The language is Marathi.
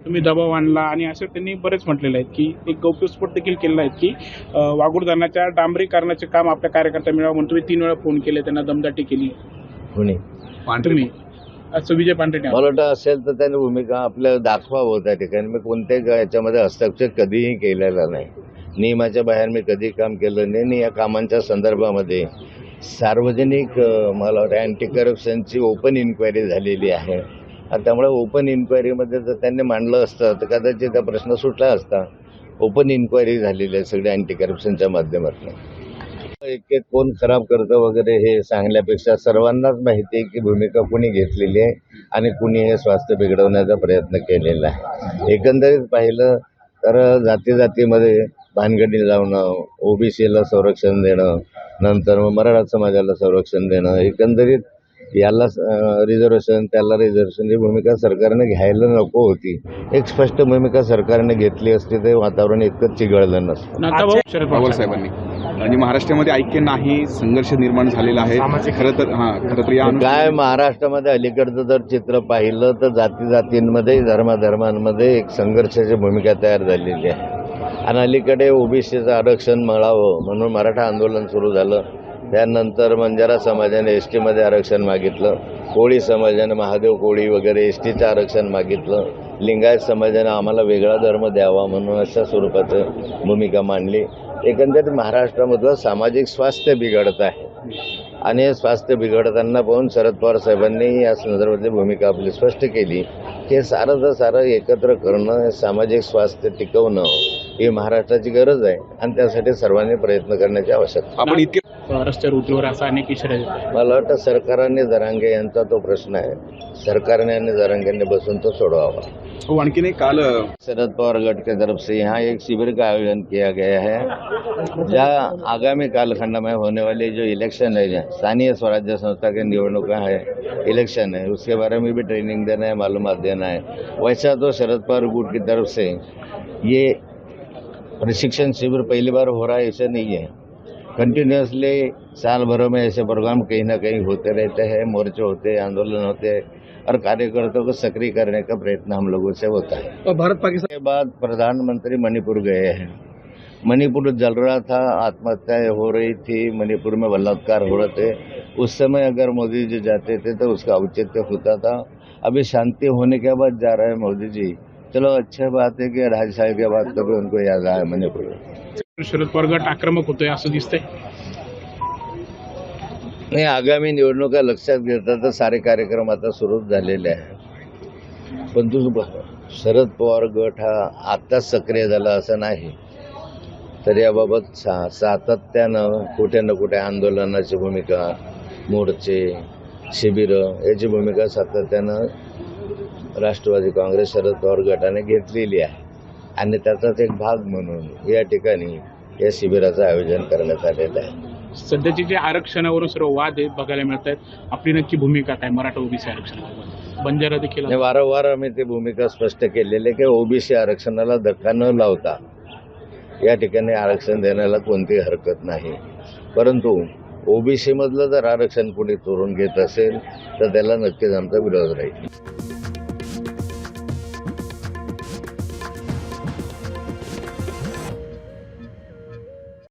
तुम्ही दबाव आणला आणि असं त्यांनी बरेच म्हटलेलं आहे की एक गौप्यस्फोट देखील केलेला आहे की वाघूर धरणाच्या डांबरीकरणाचे काम आपल्या कार्यकर्ता मिळावं म्हणून तुम्ही 3 वेळा फोन केले, त्यांना दमदाटी केली. कोणी तुम्ही असं विजय पांढरे मला वाटतं असेल तर त्यांनी भूमिका आपल्याला दाखवावं त्या ठिकाणी. मी कोणत्याही याच्यामध्ये हस्तक्षेप कधीही केलेला नाही. नियमाच्या बाहेर मी कधी काम केलं नाही. आणि या कामांच्या संदर्भामध्ये सार्वजनिक मला वाटतं अँटी करप्शनची ओपन इन्क्वायरी झालेली आहे. आणि त्यामुळे ओपन इन्क्वायरीमध्ये जर त्यांनी मांडलं असतं तर कदाचित हा प्रश्न सुटला असता. ओपन इन्क्वायरी झालेली आहे सगळ्या अँटी करप्शनच्या माध्यमातून. एक एक कोण खराब करतं वगैरे हे सांगण्यापेक्षा सर्वांनाच माहिती आहे की भूमिका कुणी घेतलेली आहे आणि कुणी हे स्वास्थ्य बिघडवण्याचा प्रयत्न केलेला आहे. एकंदरीत पाहिलं तर जातीमध्ये भानगडी लावणं, ओबीसीला संरक्षण देणं, नंतर मग मराठा समाजाला संरक्षण देणं, एकंदरीत याला रिझर्वेशन त्याला रिझर्वेशन ही भूमिका सरकारने घ्यायला नको होती. एक स्पष्ट भूमिका सरकारने घेतली असती तर वातावरण इतकं चिघळलं नसतं. शरद पवार साहेबांनी आणि महाराष्ट्रामध्ये ऐक्य नाही, संघर्ष निर्माण झालेला आहे. खरं तर या काय महाराष्ट्रामध्ये अलीकडचं जर चित्र पाहिलं तर जातींमध्ये धर्मांमध्ये एक संघर्षाची भूमिका तयार झालेली आहे. आणि अलीकडे ओबीसीचं आरक्षण मिळावं म्हणून मराठा आंदोलन सुरू झालं. त्यानंतर बंजारा समाजाने एस टीमध्ये आरक्षण मागितलं. कोळी समाजाने महादेव कोळी वगैरे एस टीचं आरक्षण मागितलं. लिंगायत समाजाने आम्हाला वेगळा धर्म द्यावा म्हणून अशा स्वरूपाचं भूमिका मांडली. एकंदरीत महाराष्ट्रामधलं सामाजिक स्वास्थ्य बिघडत आहे आणि हे स्वास्थ्य बिघडताना पाहून शरद पवार साहेबांनी या संदर्भातली भूमिका आपली स्पष्ट केली की सारं एकत्र करणं, सामाजिक स्वास्थ्य टिकवणं ही महाराष्ट्राची गरज आहे आणि त्यासाठी सर्वांनी प्रयत्न करण्याची आवश्यकता. आपण इतके रस्त्यावर उतरवर असा अनेक इशारे देतात. मला वाटतं सरकारने जरांगे यांचा तो प्रश्न आहे. सरकारने आणि जरांगेंनी बसून तो सोडवावा. आणखीन एक काल शरद पवार गट की तरफ से यहाँ एक शिविर का आयोजन किया गया है जहाँ आगामी कालखंड में होने वाले जो इलेक्शन है, स्थानीय स्वराज्य संस्था के निवडणुका है, इलेक्शन है, उसके बारे में भी ट्रेनिंग देना है, मालूमात देना है. वैसा तो शरद पवार गुट की तरफ से ये प्रशिक्षण शिविर पहली बार हो रहा है ऐसा नहीं है. कंटिन्यूसली साल भरों में ऐसे प्रोग्राम कहीं ना कहीं होते रहते हैं. मोर्चे होते हैं, आंदोलन होते हैं और कार्यकर्ताओं को सक्रिय करने का प्रयत्न हम लोगों से होता है. और भारत पाकिस्तान के बाद प्रधानमंत्री मणिपुर गए हैं. मणिपुर जल रहा था, आत्महत्याएं हो रही थी, मणिपुर में बलात्कार हो रहे थे. उस समय अगर मोदी जी जाते थे तो उसका औचित्य होता था. अभी शांति होने के बाद जा रहे हैं मोदी जी. चलो अच्छा बात है कि 2.5 साल के बाद कभी उनको याद आया मणिपुर. शरद पवार गट आक्रमक होतोय असं दिसतंय. नाही, आगामी निवडणुका लक्षात घेता तर सारे कार्यक्रम आता सुरूच झालेले आहे. पण शरद पवार गट हा आत्ताच सक्रिय झाला असं नाही. तर याबाबत सातत्यानं कुठे ना कुठे आंदोलनाची भूमिका, मोर्चे, शिबिरं याची भूमिका सातत्यानं राष्ट्रवादी काँग्रेस शरद पवार गटाने घेतलेली आहे. आणि त्याचाच एक भाग म्हणून या ठिकाणी या शिबिराचं आयोजन करण्यात आलेलं आहे. सध्याचे जे आरक्षणावरून सर्व वाद आहेत बघायला मिळत आहेत. आपली नक्की भूमिका काय मराठा ओबीसी आरक्षणाबाबत? बंजारा देखील वारंवार आम्ही ती भूमिका स्पष्ट केलेली आहे की ओबीसी आरक्षणाला धक्का न लावता या ठिकाणी आरक्षण देण्याला कोणतीही हरकत नाही. परंतु ओबीसी मधलं जर आरक्षण कोणी चोरून घेत असेल तर त्याला नक्कीच आमचा विरोध राहील.